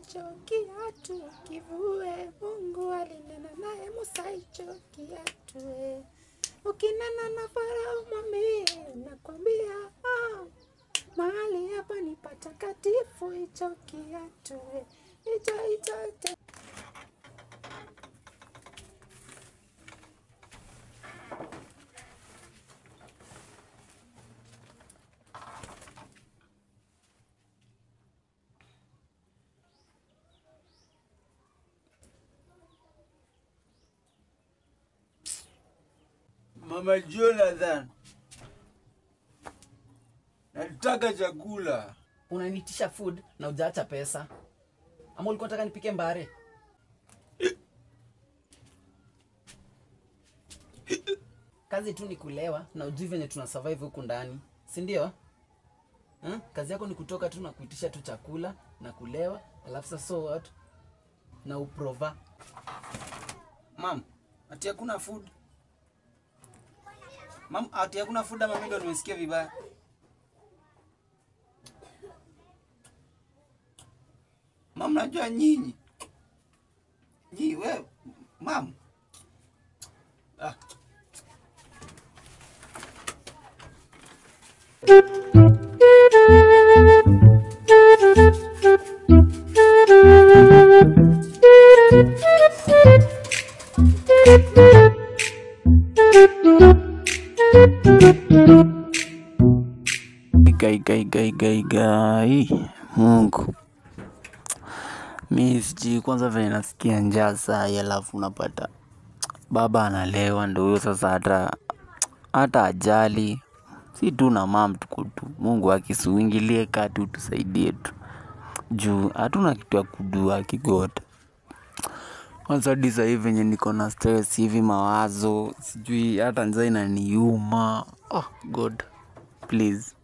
hicho kiatu kivue. Mungu alinena naye Musa hicho kiatu. Ukinena na Farao mwambie nakwambia mahali hapa ni patakatifu hicho kiatu. Hicho. Mama Jonathan, nataka chakula. Unanitisha food na hujaacha pesa. Ama ulikuwa unataka nipike mbare? Kazi tu ni kulewa na ujui venye tuna survive huku ndani, si ndio? Kazi yako ni kutoka tu na kuitisha tu chakula na kulewa, alafu sasa so what? Na uprova. Mam, ati hakuna food. Mam, ati hakuna food ama mimi ndo nimesikia vibaya. Mam, najua nyinyi. Wewe, mam. Gai. Mungu. Mimi sijui kwanza vile nasikia njaa saa hii, alafu unapata baba analewa, ndio huyo sasa hata ajali. Si tu na mama tuko tu. Mungu akisuingilie kati utusaidie tu. Juu hatuna kitu ya kudua kigoda. Kwanza hadi sasa hivi venye niko na stress hivi, mawazo, sijui hata njaa inaniuma. Oh God, please.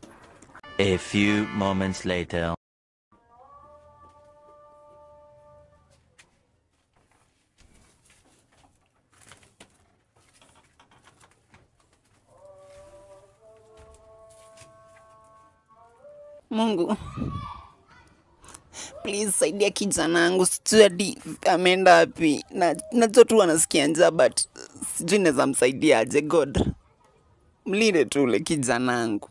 A few moments later. Mungu, please saidia kijana wangu, sijui hadi ameenda wapi. Najua tu anasikia njaa but sijui naweza msaidia aje. God, mlinde tu ule kijana wangu.